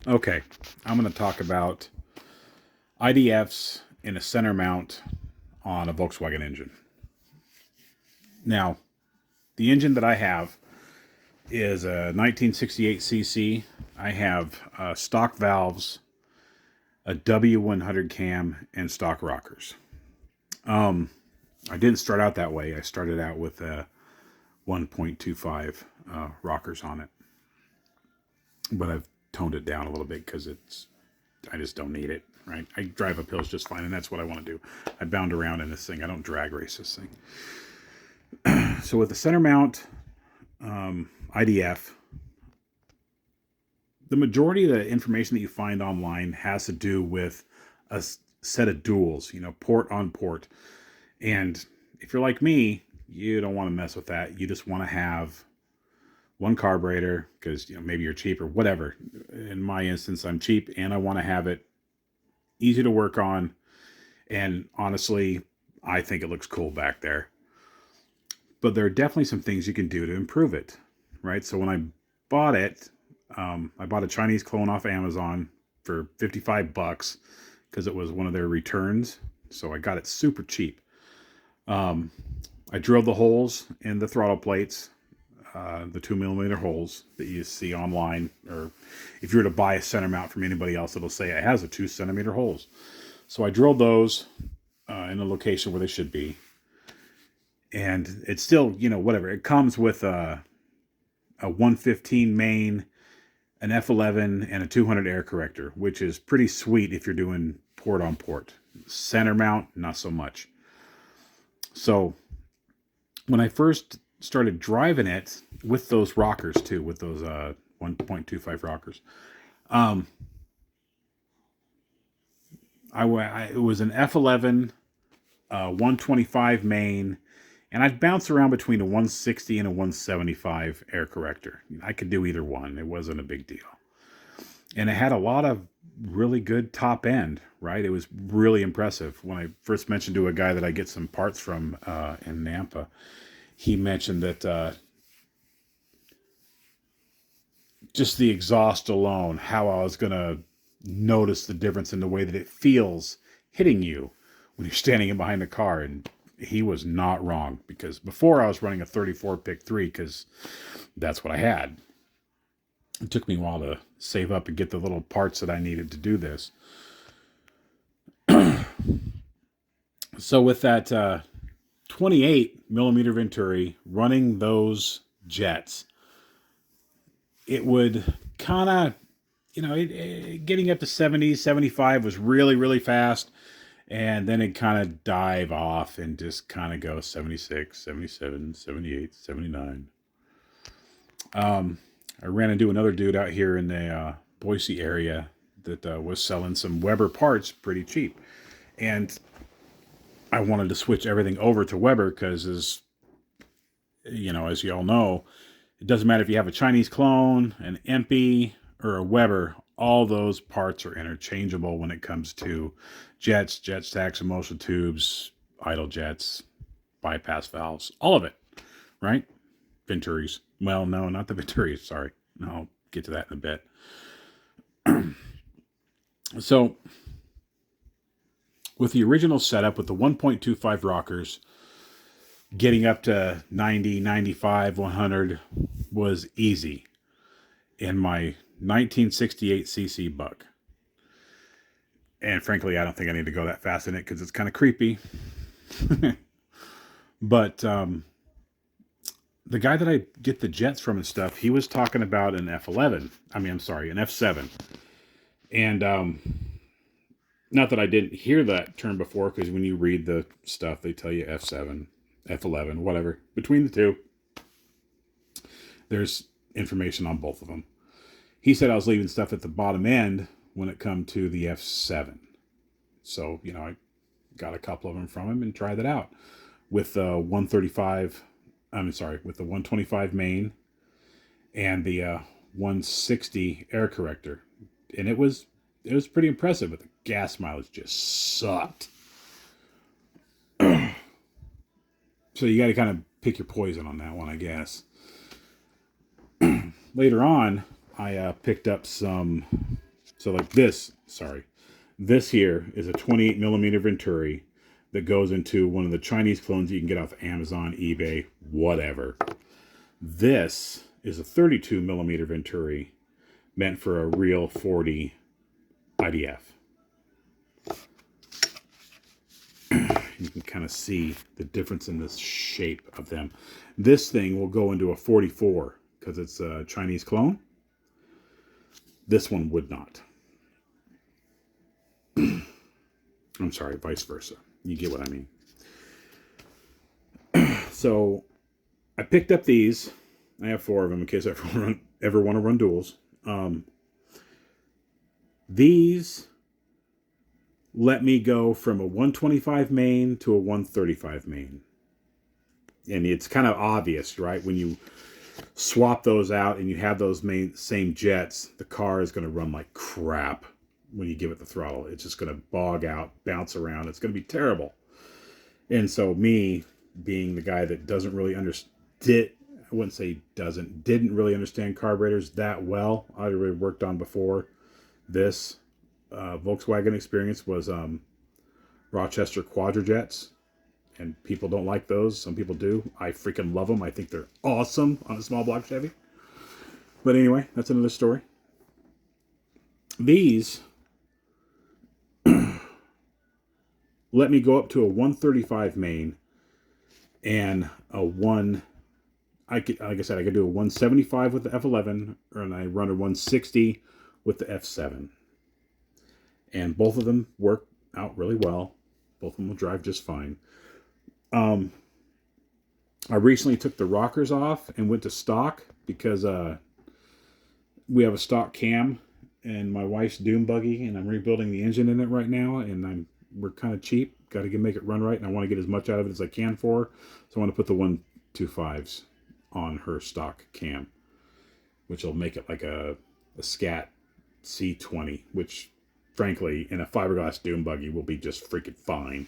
Okay, I'm going to talk about IDFs in a center mount on a Volkswagen engine. Now, the engine that I have is a 1968cc. I have stock valves, a W100 cam, and stock rockers. I didn't start out that way. I started out with 1.25 rockers on it, but I've toned it down a little bit because I just don't need it. Right? I drive up hills just fine, and that's what I want to do. I bound around in this thing. I don't drag race this thing. So with the center mount IDF, the majority of the information that you find online has to do with a set of duals, port on port. And if you're like me, you don't want to mess with that. You just want to have one carburetor because maybe you're cheap or whatever. In my instance, I'm cheap and I want to have it easy to work on. And honestly, I think it looks cool back there. But there are definitely some things you can do to improve it, right? So when I bought it, I bought a Chinese clone off Amazon for $55 because it was one of their returns. So I got it super cheap. I drilled the holes in the throttle plates, the 2mm holes that you see online, or if you were to buy a center mount from anybody else, it'll say it has a 2cm holes. So I drilled those in the location where they should be. And it's still, whatever. It comes with a 115 main, an F11, and a 200 air corrector, which is pretty sweet if you're doing port on port. Center mount, not so much. So when I first started driving it with those rockers too, with those 1.25 rockers, it was an F11, 125 main, and I'd bounce around between a 160 and a 175 air corrector. I could do either one. It wasn't a big deal. And it had a lot of really good top end, right? It was really impressive. When I first mentioned to a guy that I get some parts from in Nampa, he mentioned that just the exhaust alone, how I was going to notice the difference in the way that it feels hitting you when you're standing in behind the car. And he was not wrong, because before I was running a 34 pick 3 because that's what I had. It took me a while to save up and get the little parts that I needed to do this. So with that 28mm Venturi running those jets, it would kind of, getting up to 70, 75 was really, really fast. And then it kind of dive off and just kind of go 76, 77, 78, 79. I ran into another dude out here in the Boise area that was selling some Weber parts pretty cheap. And I wanted to switch everything over to Weber because, as you all know, it doesn't matter if you have a Chinese clone, an EMPI, or a Weber. All those parts are interchangeable when it comes to jets, jet stacks, emulsion tubes, idle jets, bypass valves, all of it, right? Venturis. Well, no, not the Venturis, sorry. I'll get to that in a bit. So, with the original setup with the 1.25 rockers, getting up to 90, 95, 100 was easy in my 1968cc Buck. And frankly, I don't think I need to go that fast in it because it's kind of creepy. But the guy that I get the jets from and stuff, he was talking about an F11. an F7. And not that I didn't hear that term before, because when you read the stuff, they tell you F7, F11, whatever. Between the two, there's information on both of them. He said I was leaving stuff at the bottom end when it come to the F7. So, I got a couple of them from him and tried that out with the 135, with the 125 main and the 160 air corrector. And it was pretty impressive, but the gas mileage just sucked. So you got to kind of pick your poison on that one, I guess. Later on, I picked up some So like this, sorry, this here is a 28 millimeter Venturi that goes into one of the Chinese clones you can get off Amazon, eBay, whatever. This is a 32 millimeter Venturi meant for a real 40 IDF. You can kind of see the difference in the shape of them. This thing will go into a 44 because it's a Chinese clone. This one would not. I'm sorry, vice versa. You get what I mean. So I picked up these. I have 4 of them in case I ever want to run duels. These let me go from a 125 main to a 135 main. And it's kind of obvious, right? When you swap those out and you have those same jets, the car is going to run like crap when you give it the throttle. It's just going to bog out, bounce around. It's going to be terrible. And so me being the guy that doesn't really understand, I wouldn't say didn't really understand carburetors that well. I already worked on before this Volkswagen experience was Rochester Quadrajets, and people don't like those. Some people do. I freaking love them. I think they're awesome on a small block Chevy. But anyway, that's another story. These let me go up to a 135 main and a like I said, I could do a 175 with the F11, and I run a 160 with the F7. And both of them work out really well. Both of them will drive just fine. I recently took the rockers off and went to stock because we have a stock cam in my wife's dune buggy, and I'm rebuilding the engine in it right now, and we're kind of cheap. Got to make it run right, and I want to get as much out of it as I can for her. So I want to put the 125s on her stock cam, which will make it like a Scat C20, which frankly in a fiberglass dune buggy will be just freaking fine.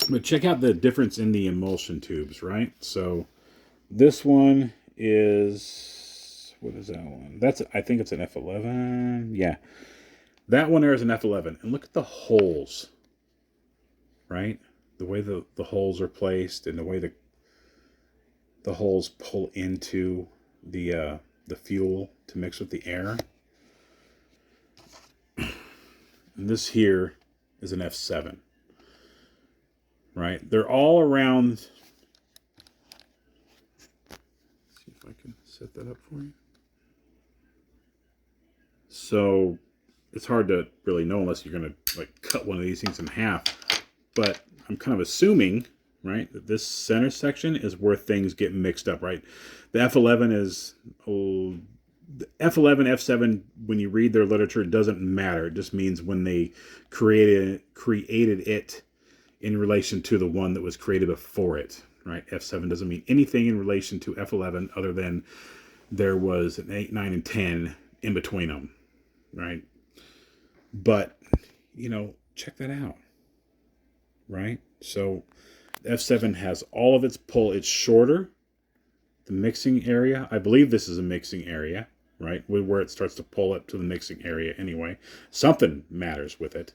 But check out the difference in the emulsion tubes, right? So this one is, what is that one? I think it's an F11. Yeah. That one there is an F11. And look at the holes, right? The way the holes are placed and the way the holes pull into the fuel to mix with the air. And this here is an F7. Right? They're all around. Let's see if I can set that up for you. So it's hard to really know unless you're going to like cut one of these things in half. But I'm kind of assuming, right, that this center section is where things get mixed up, right? The F11 is, the F11, F7, when you read their literature, it doesn't matter. It just means when they created it in relation to the one that was created before it, right? F7 doesn't mean anything in relation to F11 other than there was an 8, 9, and 10 in between them, right? But, check that out, right? So F7 has all of its pull. It's shorter. The mixing area, I believe this is a mixing area, right? Where it starts to pull up to the mixing area anyway. Something matters with it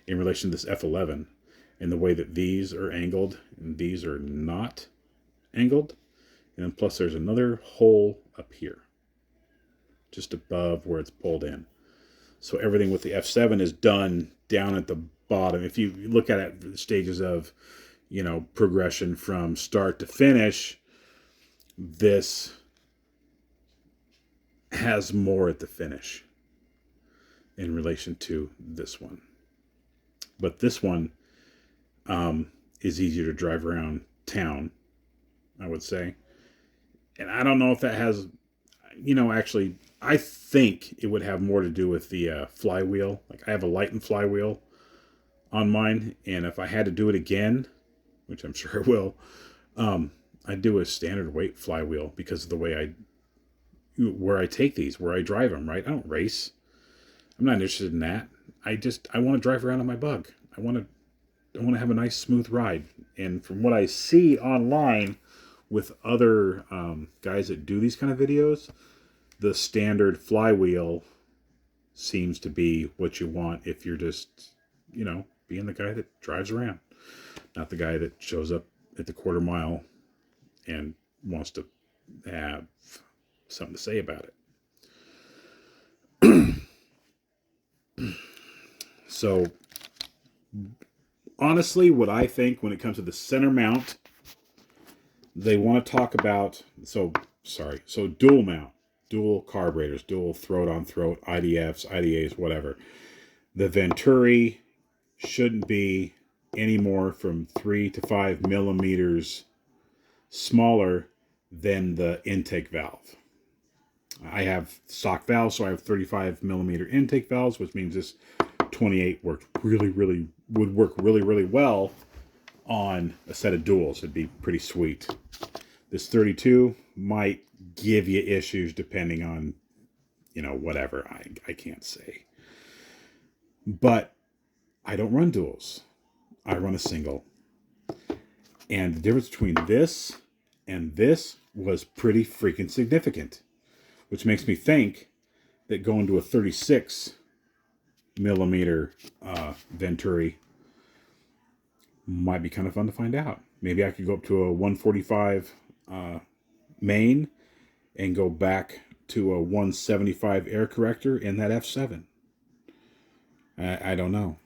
in relation to this F11. In the way that these are angled and these are not angled. And then plus there's another hole up here, just above where it's pulled in. So everything with the F7 is done down at the bottom. If you look at it, the stages of, progression from start to finish, this has more at the finish in relation to this one. But this one is easier to drive around town, I would say. And I don't know if that has, actually, I think it would have more to do with the flywheel. Like I have a Lighten flywheel on mine, and if I had to do it again, which I'm sure I will, I'd do a standard weight flywheel because of the way where I take these, where I drive them, right? I don't race. I'm not interested in that. I want to drive around on my bug. I want to have a nice smooth ride. And from what I see online with other guys that do these kind of videos, the standard flywheel seems to be what you want if you're just, being the guy that drives around, not the guy that shows up at the quarter mile and wants to have something to say about it. So, honestly, what I think when it comes to the center mount, they want to talk about, so dual mount, dual carburetors, dual throat on throat, IDFs, IDAs, whatever. The Venturi shouldn't be any more from 3 to 5 millimeters smaller than the intake valve. I have stock valves, so I have 35 millimeter intake valves, which means this 28 would work really well on a set of duals. It'd be pretty sweet. This 32 might give you issues depending on, whatever. I can't say. But I don't run duals. I run a single. And the difference between this and this was pretty freaking significant, which makes me think that going to a 36 millimeter Venturi might be kind of fun to find out. Maybe I could go up to a 145 main and go back to a 175 air corrector in that F7. I don't know.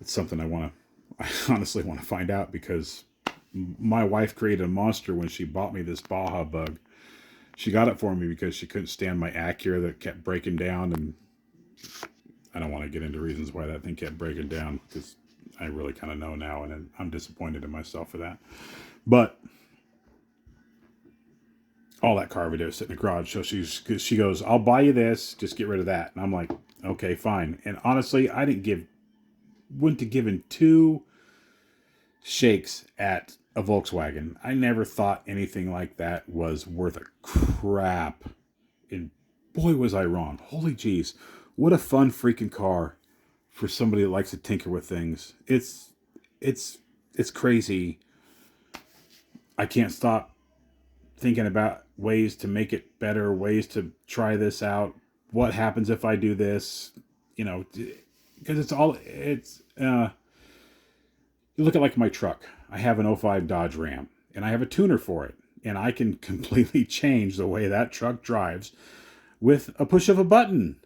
It's something I honestly want to find out, because my wife created a monster when she bought me this Baja Bug. She got it for me because she couldn't stand my Acura that kept breaking down, and I don't want to get into reasons why that thing kept breaking down, because I really kind of know now, and I'm disappointed in myself for that. But all that car video is sitting in the garage, so she goes, "I'll buy you this, just get rid of that." And I'm like, okay, fine. And honestly, I wouldn't have given two shakes at a Volkswagen. I never thought anything like that was worth a crap. And boy, was I wrong. Holy jeez. What a fun freaking car for somebody that likes to tinker with things. It's crazy. I can't stop thinking about ways to make it better, ways to try this out. What happens if I do this? Because you look at like my truck. I have an '05 Dodge Ram, and I have a tuner for it. And I can completely change the way that truck drives with a push of a button,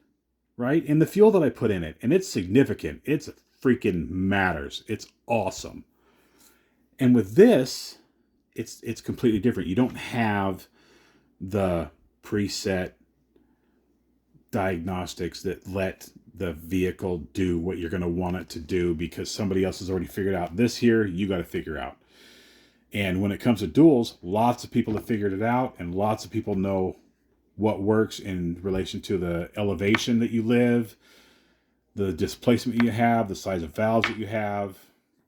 right? And the fuel that I put in it. And it's significant. It's freaking matters. It's awesome. And with this, it's completely different. You don't have the preset diagnostics that let the vehicle do what you're going to want it to do because somebody else has already figured out. This here, you got to figure out. And when it comes to duals, lots of people have figured it out, and lots of people know what works in relation to the elevation that you live, the displacement you have, the size of valves that you have,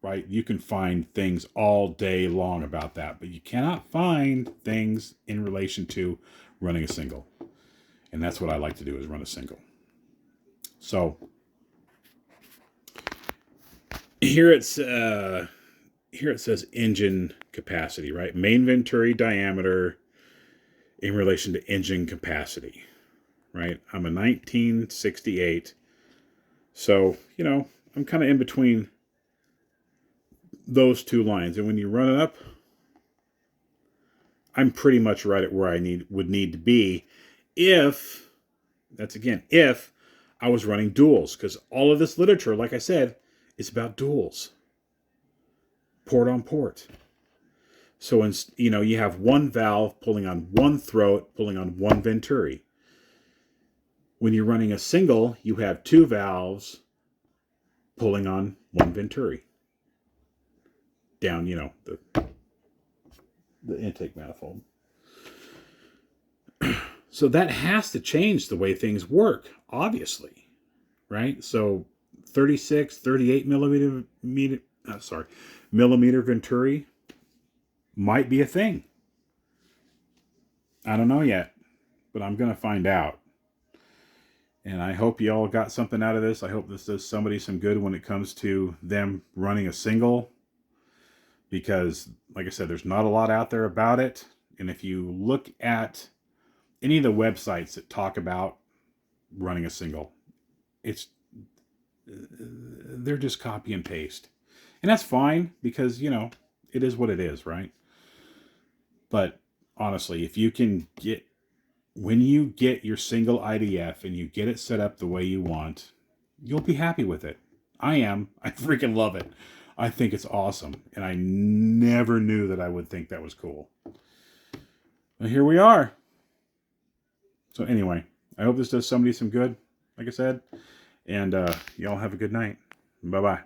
right? You can find things all day long about that, but you cannot find things in relation to running a single. And that's what I like to do, is run a single. So here it says engine capacity, right? Main Venturi diameter in relation to engine capacity, right? I'm a 1968. So, I'm kind of in between those two lines. And when you run it up, I'm pretty much right at where I would need to be if I was running duals, because all of this literature, like I said, is about duals. Port on port. So, you have one valve pulling on one throat, pulling on one Venturi. When you're running a single, you have two valves pulling on one Venturi. Down, the intake manifold. So that has to change the way things work, obviously, right? So 36, 38 millimeter Venturi might be a thing. I don't know yet, but I'm going to find out. And I hope you all got something out of this. I hope this does somebody some good when it comes to them running a single, because, like I said, there's not a lot out there about it. And if you look at any of the websites that talk about running a single, they're just copy and paste. And that's fine because, it is what it is, right? But honestly, when you get your single IDF and you get it set up the way you want, you'll be happy with it. I am. I freaking love it. I think it's awesome. And I never knew that I would think that was cool. But here we are. So anyway, I hope this does somebody some good, like I said. And y'all have a good night. Bye-bye.